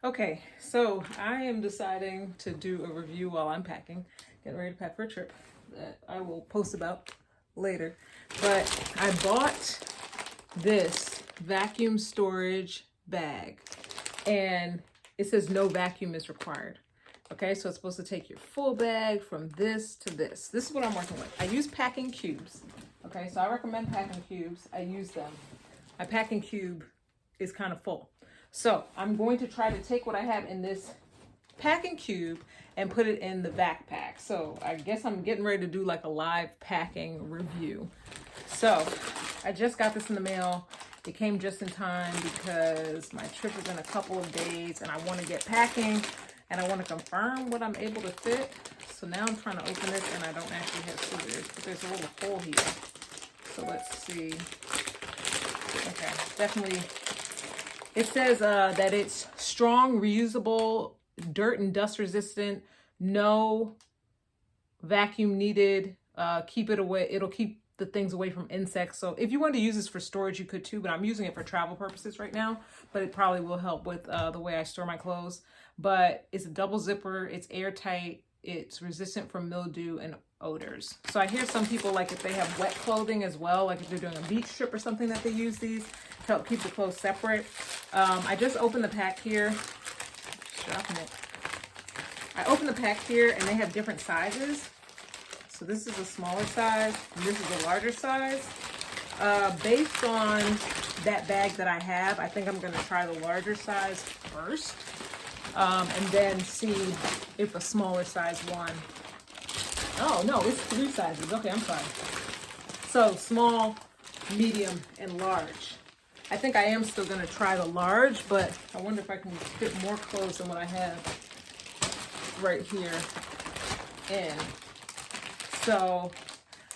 Okay, so I am deciding to do a review while I'm packing, getting ready to pack for a trip that I will post about later. But I bought this vacuum storage bag and it says no vacuum is required. Okay, so it's supposed to take your full bag from this to this. This is what I'm working with. I use packing cubes. Okay, so I recommend packing cubes. I use them. My packing cube is kind of full. So I'm going to try to take what I have in this packing cube and put it in the backpack. So I guess I'm getting ready to do like a live packing review. So I just got this in the mail. It came just in time because my trip is in a couple of days and I want to get packing and I want to confirm what I'm able to fit. So now I'm trying to open this and I don't actually have scissors, but there's a little hole here. So let's see. Okay, definitely. It says that it's strong, reusable, dirt and dust resistant, no vacuum needed, keep it away. It'll keep the things away from insects. So if you want to use this for storage, you could too, but I'm using it for travel purposes right now, but it probably will help with the way I store my clothes. But it's a double zipper, it's airtight, it's resistant from mildew and odors. So I hear some people, like if they have wet clothing as well, like if they're doing a beach trip or something, that they use these to help keep the clothes separate. I just opened the pack here. Dropping it. I opened the pack here and they have different sizes. So this is a smaller size and this is a larger size. Based on that bag that I have, I think I'm gonna try the larger size first. And then see if a smaller size one. Oh no, it's 3 sizes. Okay, I'm sorry. So small, medium, and large. I think I am still gonna try the large, but I wonder if I can fit more clothes than what I have right here in. So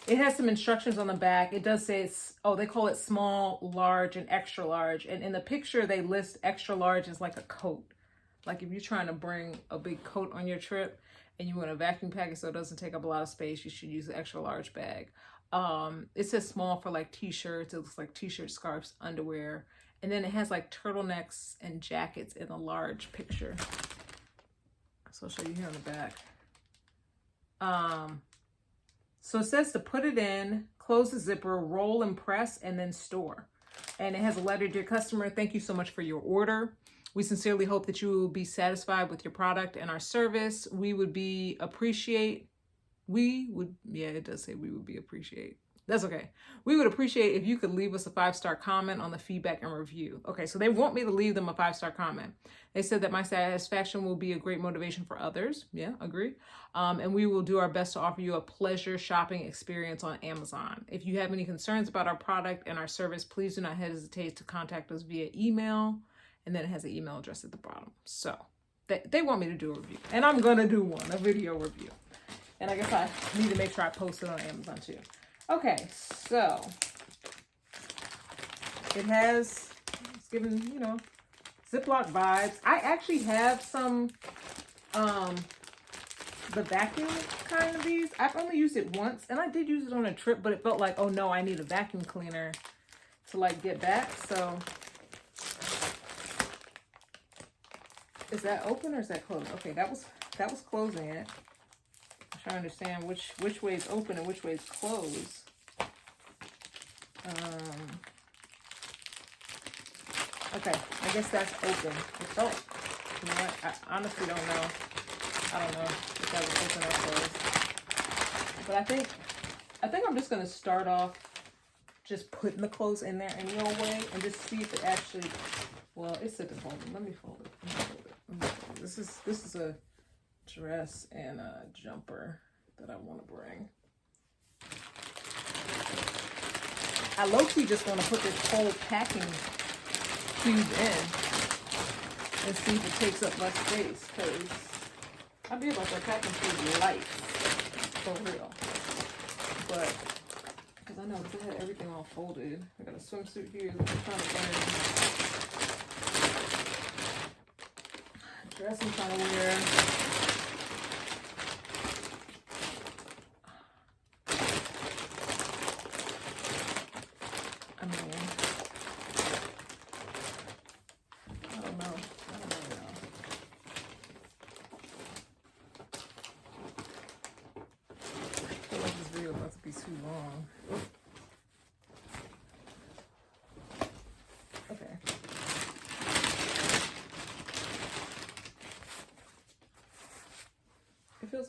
it has some instructions on the back. It does say it's, oh, they call it small, large, and extra large. And in the picture, they list extra large as like a coat. Like if you're trying to bring a big coat on your trip and you want to vacuum pack it so it doesn't take up a lot of space, you should use the extra large bag. It says small for like t-shirts. It looks like t-shirts, scarves, underwear. And then it has like turtlenecks and jackets in a large picture. So I'll show you here on the back. So it says to put it in, close the zipper, roll and press, and then store. And it has a letter: dear customer, thank you so much for your order. We sincerely hope that you will be satisfied with your product and our service. Yeah, it does say we would be appreciate. That's okay. We would appreciate if you could leave us a 5-star comment on the feedback and review. Okay, so they want me to leave them a 5-star comment. They said that my satisfaction will be a great motivation for others. Yeah, agree. And we will do our best to offer you a pleasure shopping experience on Amazon. If you have any concerns about our product and our service, please do not hesitate to contact us via email. And then it has an email address at the bottom. So they want me to do a review. And I'm going to do one, a video review. And I guess I need to make sure I post it on Amazon too. Okay, so it's giving, you know, Ziploc vibes. I actually have some, the vacuum kind of these. I've only used it once and I did use it on a trip, but it felt like, oh no, I need a vacuum cleaner to like get back. So is that open or is that closed? Okay, that was closing it. I'm trying to understand which way is open and which way is closed. Okay, I guess that's open. It felt, you know what? I honestly don't know. I don't know if that was open or closed. But I think I'm just gonna start off just putting the clothes in there any old way and just see if it actually, well, it said to fold it. Let me fold it. This is a dress and a jumper that I want to bring. I low-key just want to put this whole packing cube in and see if it takes up less space, because I feel like our packing cube is light, for real. But, because I know because I had everything all folded. I got a swimsuit here that I'm trying to bring. Dress I'm trying to wear. I don't know.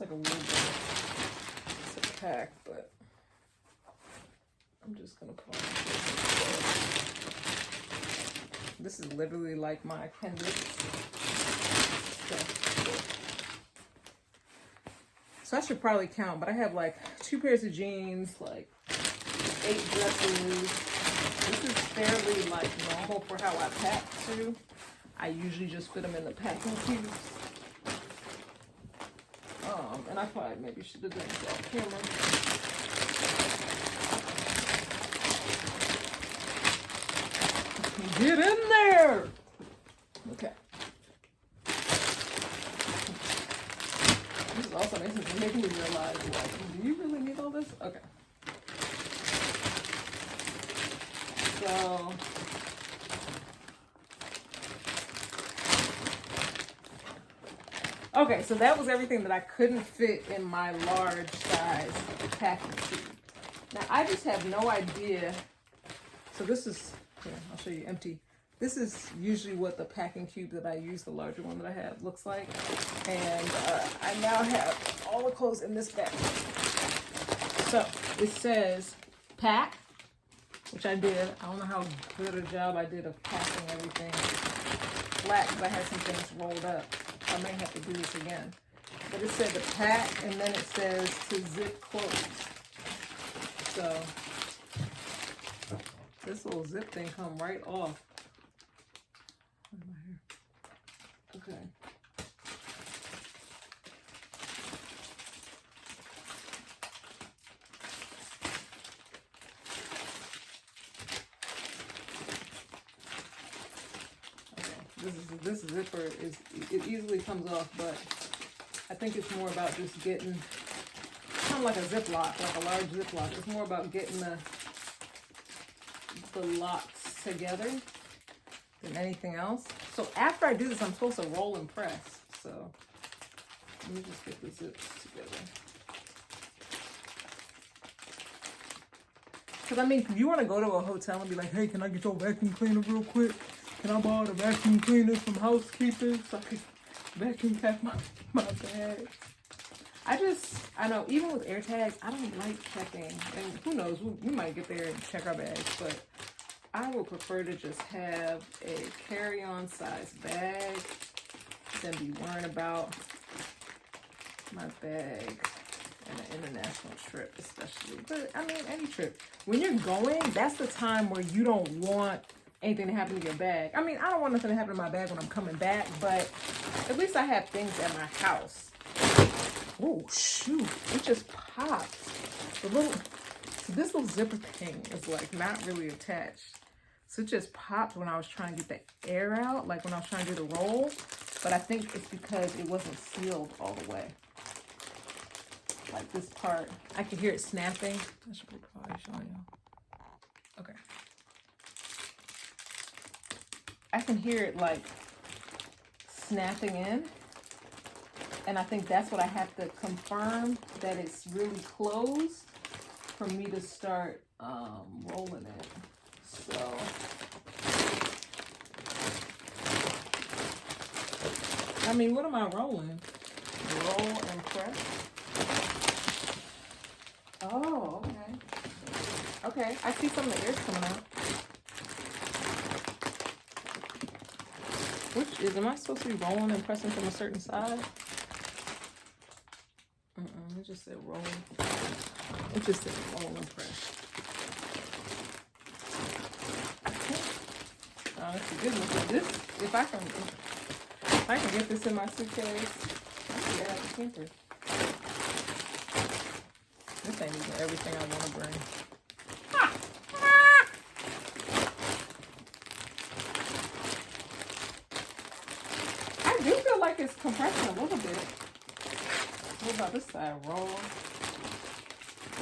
like a little bit to pack, but I'm just gonna put on this. Is literally like my appendix. So I should probably count, but I have like 2 pairs of jeans, like 8 dresses. This is fairly like normal for how I pack too. I usually just fit them in the packing cubes. And I probably maybe should have done this off camera. Get in there! Okay. This is also making me realize, like, do you really need all this? Okay. So, okay, so that was everything that I couldn't fit in my large size packing cube. Now, I just have no idea. So this is, here, I'll show you empty. This is usually what the packing cube that I use, the larger one that I have, looks like. And I now have all the clothes in this bag. So it says pack, which I did. I don't know how good a job I did of packing everything flat because I had some things rolled up. I may have to do this again. But it said to pack, and then it says to zip close. So this little zip thing come right off. Okay. This zipper it easily comes off, but I think it's more about just getting kind of like a Ziploc, like a large Ziploc. It's more about getting the locks together than anything else. So after I do this, I'm supposed to roll and press. So let me just get the zips together. Because I mean, if you want to go to a hotel and be like, hey, can I get your vacuum cleaner real quick? Can I borrow the vacuum cleaner from housekeeping so I can vacuum pack my bag? I know, even with AirTags, I don't like checking. And who knows, we might get there and check our bags, but I would prefer to just have a carry-on size bag than be worrying about my bag and an international trip especially. But I mean, any trip. When you're going, that's the time where you don't want anything to happen to your bag. I mean, I don't want nothing to happen to my bag when I'm coming back, but at least I have things at my house. Oh, shoot. It just popped. So this little zipper thing is like not really attached. So it just popped when I was trying to get the air out, like when I was trying to do the roll. But I think it's because it wasn't sealed all the way. Like this part, I can hear it snapping. I should probably show you. Okay. I can hear it like snapping in. And I think that's what I have to confirm, that it's really closed for me to start rolling it. So I mean, what am I rolling? Roll and press. Oh, okay. Okay, I see some of the air's coming out. Am I supposed to be rolling and pressing from a certain side? It just said roll. It just said roll and press. Oh, that's a good one. This, if I can get this in my suitcase, I can get out the camper. This ain't even everything I want to bring. I do feel like it's compressing a little bit. What about this side? Roll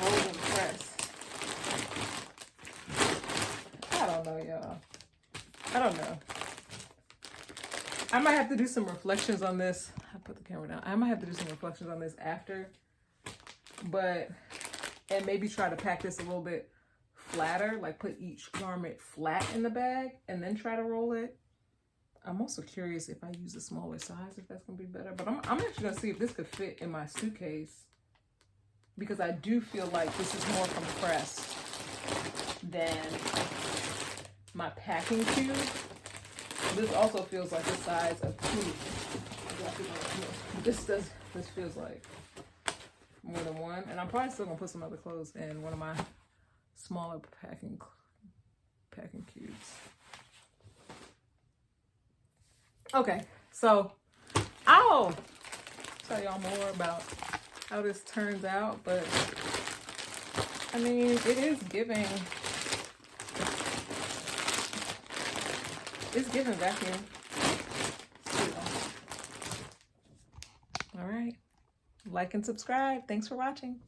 and press. I don't know, y'all. I don't know. I might have to do some reflections on this. I put the camera down. I might have to do some reflections on this after. And maybe try to pack this a little bit flatter. Like put each garment flat in the bag and then try to roll it. I'm also curious if I use a smaller size, if that's gonna be better. But I'm actually gonna see if this could fit in my suitcase, because I do feel like this is more compressed than my packing cube. This also feels like the size of two. This feels like more than one, and I'm probably still gonna put some other clothes in one of my smaller packing cubes. Okay, so I'll tell y'all more about how this turns out, but I mean, it is giving. It's giving vacuum. All right, like and subscribe. Thanks for watching.